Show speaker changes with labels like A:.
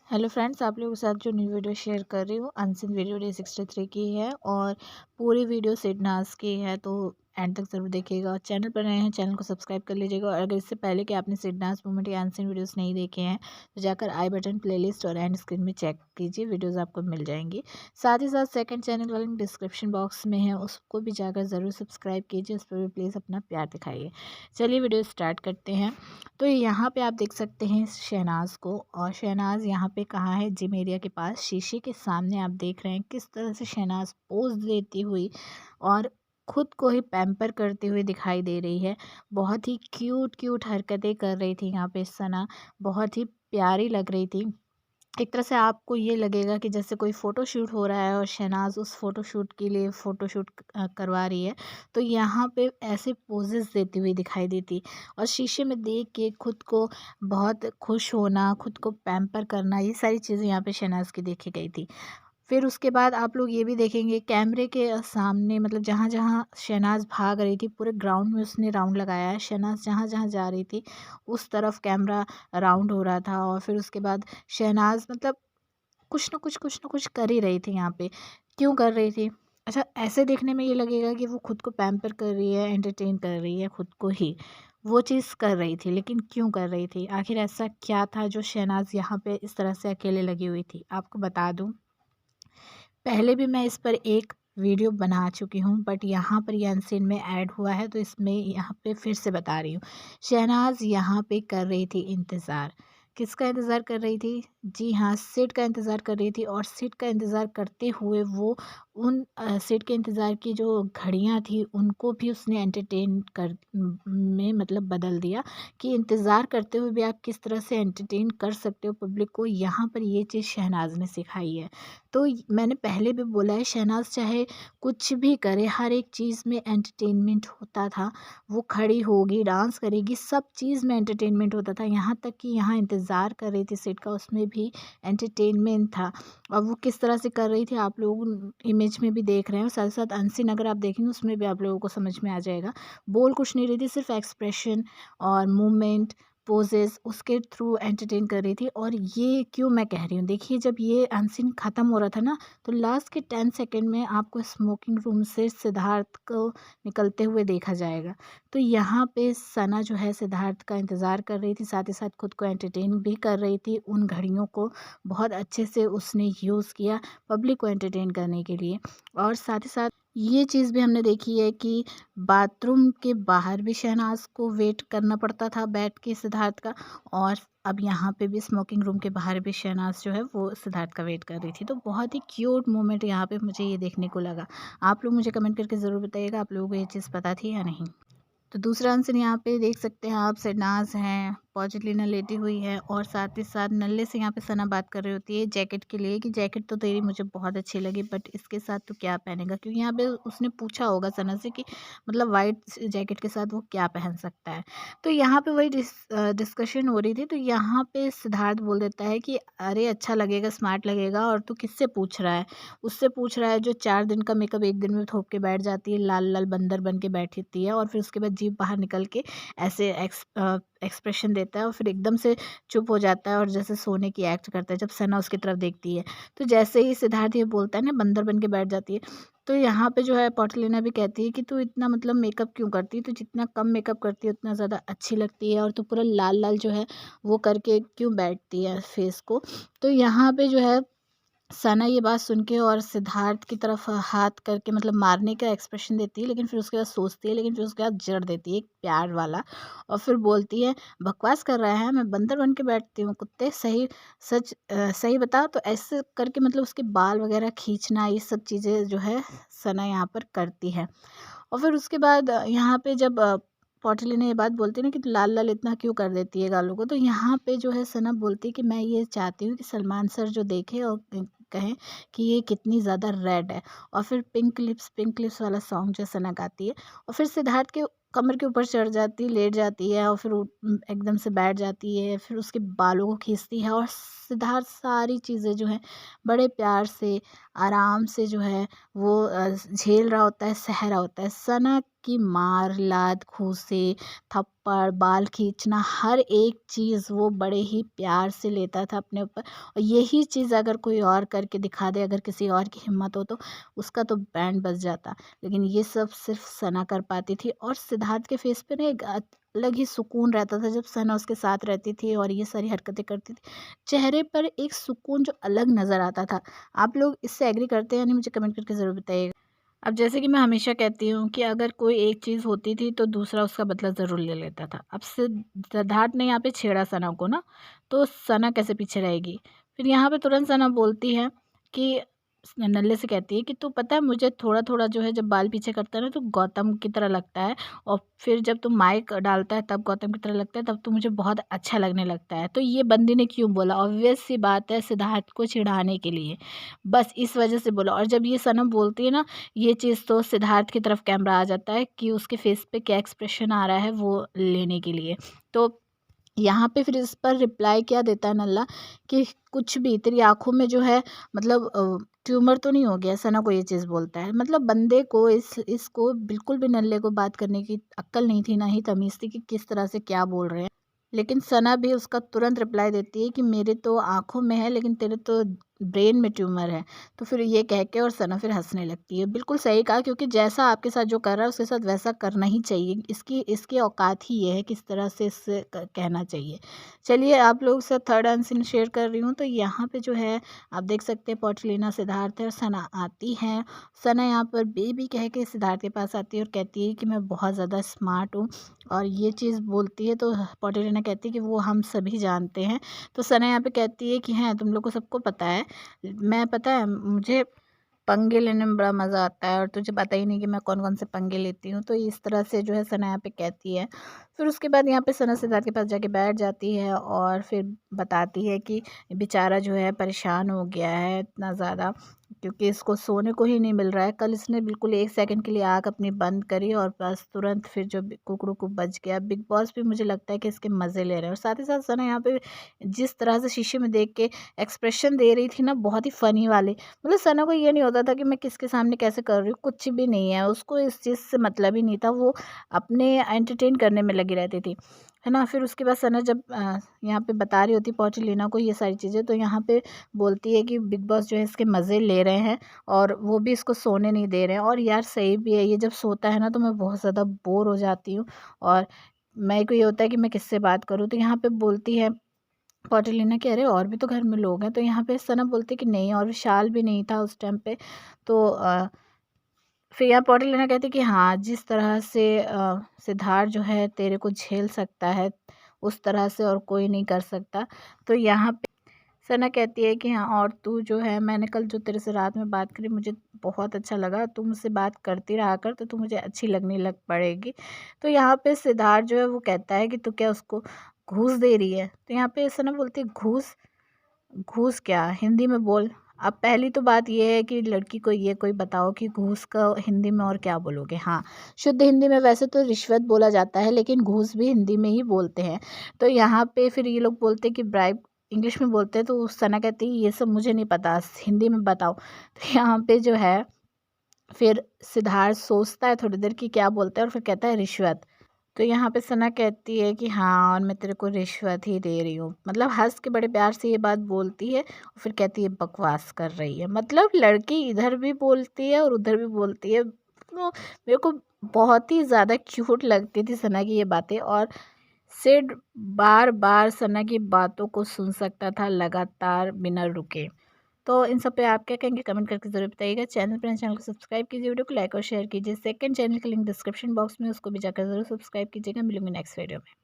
A: Hello friends, आप लोगों के साथ जो न्यू वीडियो शेयर कर रही हूँ अनसीन वीडियो डे 63 की है और पूरी वीडियो सिडनाज की है। तो एंड तक ज़रूर देखिएगा और चैनल पर नए हैं चैनल को सब्सक्राइब कर लीजिएगा। और अगर इससे पहले कि आपने सिडनाज मूवमेंट या अनसीन वीडियोस नहीं देखे हैं तो जाकर आई बटन प्लेलिस्ट और एंड स्क्रीन में चेक कीजिए, वीडियोज़ आपको मिल जाएंगी। साथ ही साथ सेकंड चैनल का लिंक डिस्क्रिप्शन बॉक्स में है, उसको भी जाकर ज़रूर सब्सक्राइब कीजिए, उस पर भी प्लीज़ अपना प्यार दिखाइए। चलिए वीडियो स्टार्ट करते हैं। तो यहाँ पे आप देख सकते हैं शहनाज को, और शहनाज यहाँ पे कहाँ है, जिम एरिया के पास शीशे के सामने आप देख रहे हैं किस तरह से शहनाज पोज देती हुई और खुद को ही पैम्पर करते हुए दिखाई दे रही है। बहुत ही क्यूट क्यूट हरकतें कर रही थी यहाँ पे सना, बहुत ही प्यारी लग रही थी। एक तरह से आपको ये लगेगा कि जैसे कोई फ़ोटो शूट हो रहा है और शहनाज उस फ़ोटो शूट के लिए फ़ोटो शूट करवा रही है। तो यहाँ पे ऐसे पोजेस देती हुई दिखाई देती और शीशे में देख के खुद को बहुत खुश होना, खुद को पैम्पर करना, ये सारी चीज़ें यहाँ पे शहनाज की देखी गई थी। फिर उसके बाद आप लोग ये भी देखेंगे कैमरे के सामने, मतलब जहाँ जहाँ शहनाज भाग रही थी पूरे ग्राउंड में उसने राउंड लगाया है। शहनाज जहाँ जहाँ जा रही थी उस तरफ कैमरा राउंड हो रहा था। और फिर उसके बाद शहनाज मतलब कुछ ना कुछ कर ही रही थी यहाँ पे। क्यों कर रही थी? अच्छा, ऐसे देखने में ये लगेगा कि वो खुद को पैम्पर कर रही है, एंटरटेन कर रही है खुद को ही, वो चीज़ कर रही थी। लेकिन क्यों कर रही थी? आखिर ऐसा क्या था जो शहनाज यहाँ पे इस तरह से अकेले लगी हुई थी? आपको बता दूँ, पहले भी मैं इस पर एक वीडियो बना चुकी हूँ, बट यहाँ पर ये अनसीन में ऐड हुआ है तो इसमें यहाँ पे फिर से बता रही हूँ। शहनाज यहाँ पे कर रही थी इंतज़ार। किसका इंतज़ार कर रही थी? जी हाँ, सिड का इंतज़ार कर रही थी। और सिड का इंतज़ार करते हुए वो उन सिड के इंतज़ार की जो घड़ियाँ थी उनको भी उसने एंटरटेन कर में मतलब बदल दिया कि इंतज़ार करते हुए भी आप किस तरह से एंटरटेन कर सकते हो पब्लिक को। यहाँ पर ये चीज़ शहनाज ने सिखाई है। तो मैंने पहले भी बोला है, शहनाज चाहे कुछ भी करे, हर एक चीज़ में एंटरटेनमेंट होता था। वो खड़ी होगी, डांस करेगी, सब चीज़ में एंटरटेनमेंट होता था। यहाँ तक कि यहाँ इंतज़ार कर रही थी सीट का, उसमें भी एंटरटेनमेंट था। और वो किस तरह से कर रही थी आप लोग इमेज में भी देख रहे हैं। साथ साथ अनसीन अगर आप देखेंगे उसमें भी आप लोगों को समझ में आ जाएगा। बोल कुछ नहीं रही थी, सिर्फ एक्सप्रेशन और मूवमेंट, पोजेस उसके थ्रू एंटरटेन कर रही थी। और ये क्यों मैं कह रही हूँ, देखिए जब ये अनसीन ख़त्म हो रहा था ना, तो लास्ट के 10 सेकंड में आपको स्मोकिंग रूम से सिद्धार्थ को निकलते हुए देखा जाएगा। तो यहाँ पे सना जो है सिद्धार्थ का इंतज़ार कर रही थी, साथ ही साथ खुद को एंटरटेन भी कर रही थी। उन घड़ियों को बहुत अच्छे से उसने यूज़ किया पब्लिक को एंटरटेन करने के लिए। और साथ ही साथ ये चीज़ भी हमने देखी है कि बाथरूम के बाहर भी शहनाज को वेट करना पड़ता था बैठ के सिद्धार्थ का। और अब यहाँ पे भी स्मोकिंग रूम के बाहर भी शहनाज जो है वो सिद्धार्थ का वेट कर रही थी। तो बहुत ही क्यूट मोमेंट यहाँ पे मुझे ये देखने को लगा। आप लोग मुझे कमेंट करके ज़रूर बताइएगा, आप लोगों को ये चीज़ पता थी या नहीं। तो दूसरा आंसर यहाँ पे देख सकते हैं आप, शहनाज हैं पॉजिटिवली लेटी हुई है और साथ ही साथ नल्ले से यहाँ पे सना बात कर रही होती है जैकेट के लिए कि जैकेट तो तेरी मुझे बहुत अच्छी लगी, बट इसके साथ तो क्या पहनेगा, क्योंकि यहाँ पे उसने पूछा होगा सना से कि मतलब वाइट जैकेट के साथ वो क्या पहन सकता है। तो यहाँ पे वही डिस्कशन हो रही थी। तो यहाँ पे सिद्धार्थ बोल देता है कि अरे अच्छा लगेगा, स्मार्ट लगेगा, और तू किससे पूछ रहा है? उससे पूछ रहा है जो 4 दिन का मेकअप एक दिन में थोप के बैठ जाती है, लाल लाल बंदर बन के बैठती है और फिर उसके बाद जीभ बाहर निकल के ऐसे एक्सप्रेशन देता है और फिर एकदम से चुप हो जाता है और जैसे सोने की एक्ट करता है जब सना उसकी तरफ देखती है। तो जैसे ही सिद्धार्थ ये बोलता है ना, बंदर बन के बैठ जाती है। तो यहाँ पे जो है पॉटलिना भी कहती है कि तू इतना मतलब मेकअप क्यों करती है, तू जितना कम मेकअप करती है उतना ज़्यादा अच्छी लगती है, और तू पूरा लाल लाल जो है वो करके क्यों बैठती है फेस को। तो यहाँ पे जो है सना ये बात सुन के और सिद्धार्थ की तरफ हाथ करके मतलब मारने का एक्सप्रेशन देती है, लेकिन फिर उसके बाद सोचती है, लेकिन फिर उसके बाद जड़ देती है एक प्यार वाला। और फिर बोलती है, बकवास कर रहा है, मैं बंदर बन के बैठती हूँ कुत्ते, सही सही बता। तो ऐसे करके मतलब उसके बाल वगैरह खींचना, ये सब चीज़ें जो है सना यहाँ पर करती है। और फिर उसके बाद यहाँ पे जब पॉटली ने ये बात बोलती है ना कि तू लाल लाल इतना क्यों कर देती है गालों को, तो यहाँ पे जो है सना बोलती है कि मैं ये चाहती हूँ कि सलमान सर जो देखे और कहें कि ये कितनी ज़्यादा रेड है। और फिर पिंक लिप्स वाला सॉन्ग जो सना गाती है। और फिर सिद्धार्थ के कमर के ऊपर चढ़ जाती, लेट जाती है और फिर एकदम से बैठ जाती है, फिर उसके बालों को खींचती है और सिद्धार्थ सारी चीज़ें जो हैं बड़े प्यार से, आराम से जो है वो झेल रहा होता है, सह रहा होता है। सना की मार, लात, घूंसे, थप्पड़, बाल खींचना, हर एक चीज़ वो बड़े ही प्यार से लेता था अपने ऊपर। और यही चीज़ अगर कोई और करके दिखा दे, अगर किसी और की हिम्मत हो तो उसका तो बैंड बज जाता। लेकिन ये सब सिर्फ सना कर पाती थी और सिद्धार्थ के फेस पे ना एक अलग ही सुकून रहता था जब सना उसके साथ रहती थी और ये सारी हरकतें करती थी। चेहरे पर एक सुकून जो अलग नज़र आता था। आप लोग इससे एग्री करते हैं या नहीं, मुझे कमेंट करके ज़रूर बताइएगा। अब जैसे कि मैं हमेशा कहती हूँ कि अगर कोई एक चीज़ होती थी तो दूसरा उसका बदला ज़रूर ले लेता था। अब सिद्धार्थ ने यहाँ पे छेड़ा सना को ना, तो सना कैसे पीछे रहेगी। फिर यहाँ पे तुरंत सना बोलती है कि नल्ले से कहती है कि तू पता है मुझे थोड़ा थोड़ा जो है जब बाल पीछे करता है ना तो गौतम की तरह लगता है, और फिर जब तू माइक डालता है तब गौतम की तरह लगता है, तब तो मुझे बहुत अच्छा लगने लगता है। तो ये बंदी ने क्यों बोला, ऑब्वियस सी बात है सिद्धार्थ को चिढ़ाने के लिए, बस इस वजह से बोला। और जब ये सनम बोलती है ना ये चीज़, तो सिद्धार्थ की तरफ कैमरा आ जाता है कि उसके फेस पे क्या एक्सप्रेशन आ रहा है वो लेने के लिए। तो यहाँ पे फिर इस पर रिप्लाई क्या देता है नल्ला कि कुछ भी, तेरी आँखों में जो है मतलब ट्यूमर तो नहीं हो गया। सना को ये चीज़ बोलता है। मतलब बंदे को इसको बिल्कुल भी नल्ले को बात करने की अक्ल नहीं थी, ना ही तमीज़ थी कि किस तरह से क्या बोल रहे हैं। लेकिन सना भी उसका तुरंत रिप्लाई देती है कि मेरे तो आँखों में है लेकिन तेरे तो ब्रेन में ट्यूमर है। तो फिर ये कह के और सना फिर हँसने लगती है। बिल्कुल सही कहा, क्योंकि जैसा आपके साथ जो कर रहा है उसके साथ वैसा करना ही चाहिए। इसकी औकात ही ये है किस तरह से इससे कहना चाहिए। चलिए आप लोग से थर्ड आंसर शेयर कर रही हूँ। तो यहाँ पे जो है आप देख सकते हैं पोर्टलिना, सिद्धार्थ और सना आती हैं। सना यहाँ पर बेबी कह के सिद्धार्थ के पास आती है और कहती है कि मैं बहुत ज़्यादा स्मार्ट हूँ, और ये चीज़ बोलती है तो पोर्टलिना कहती है कि वो हम सभी जानते हैं। तो सना यहाँ पे कहती है कि हैं तुम लोग को सबको पता है, मैं पता है मुझे पंगे लेने में बड़ा मज़ा आता है और तुझे पता ही नहीं कि मैं कौन-कौन से पंगे लेती हूँ। तो इस तरह से जो है सना यहाँ पे कहती है। फिर उसके बाद यहाँ पे सना सिद्धार्थ के पास जाके बैठ जाती है और फिर बताती है कि बेचारा जो है परेशान हो गया है इतना ज़्यादा, क्योंकि इसको सोने को ही नहीं मिल रहा है। कल इसने बिल्कुल 1 सेकंड के लिए आँख अपनी बंद करी और बस तुरंत फिर जो कुकड़ू को बज गया। बिग बॉस भी मुझे लगता है कि इसके मज़े ले रहे हैं। और साथ ही साथ सना यहाँ पे जिस तरह से शीशे में देख के एक्सप्रेशन दे रही थी ना, बहुत ही फ़नी वाले। मतलब सना को ये नहीं होता था कि मैं किसके सामने कैसे कर रही हूँ, कुछ भी नहीं है। उसको इस चीज़ से मतलब ही नहीं था, वो अपने एंटरटेन करने में लगी रहती थी, है ना। फिर उसके बाद सना जब यहाँ पे बता रही होती पोर्टलिना को ये सारी चीज़ें, तो यहाँ पे बोलती है कि बिग बॉस जो है इसके मज़े ले रहे हैं और वो भी इसको सोने नहीं दे रहे हैं। और यार सही भी है, ये जब सोता है ना तो मैं बहुत ज़्यादा बोर हो जाती हूँ और मेरे को ये होता है कि मैं किससे बात करूँ। तो यहाँ पे बोलती है पोर्टलिना कि अरे और भी तो घर में लोग हैं। तो यहाँ पे सना बोलती है कि नहीं, और विशाल भी नहीं था उस टाइम पे। तो फिर यहाँ पोर्टलिना कहती है कि हाँ, जिस तरह से सिद्धार्थ जो है तेरे को झेल सकता है उस तरह से और कोई नहीं कर सकता। तो यहाँ पे सना कहती है कि हाँ, और तू जो है, मैंने कल जो तेरे से रात में बात करी मुझे बहुत अच्छा लगा, तू मुझसे बात करती रहा कर तो तू मुझे अच्छी लगने लग पड़ेगी। तो यहाँ पे सिद्धार्थ जो है वो कहता है कि तू क्या उसको घूस दे रही है। तो यहाँ पे सना बोलती है घूस, घूस क्या, हिंदी में बोल। अब पहली तो बात ये है कि लड़की को ये कोई बताओ कि घूस का हिंदी में और क्या बोलोगे। हाँ, शुद्ध हिंदी में वैसे तो रिश्वत बोला जाता है, लेकिन घूस भी हिंदी में ही बोलते हैं। तो यहाँ पे फिर ये लोग बोलते हैं कि ब्राइब इंग्लिश में बोलते हैं। तो सना कहती है ये सब मुझे नहीं पता, हिंदी में बताओ। तो यहाँ पे जो है फिर सिद्धार्थ सोचता है थोड़ी देर कि क्या बोलता है और फिर कहता है रिश्वत। तो यहाँ पे सना कहती है कि हाँ, और मैं तेरे को रिश्वत ही दे रही हूँ। मतलब हंस के बड़े प्यार से ये बात बोलती है और फिर कहती है बकवास कर रही है। मतलब लड़की इधर भी बोलती है और उधर भी बोलती है। तो मेरे को बहुत ही ज़्यादा क्यूट लगती थी सना की ये बातें। और सिड बार बार सना की बातों को सुन सकता था लगातार बिना रुके। तो इन सब पे आप क्या कहेंगे कमेंट करके ज़रूर बताइएगा। चैनल को सब्सक्राइब कीजिए, वीडियो को लाइक और शेयर कीजिए। सेकंड चैनल का लिंक डिस्क्रिप्शन बॉक्स में, उसको भी जाकर ज़रूर सब्सक्राइब कीजिएगा। मिलूंगी नेक्स्ट वीडियो में।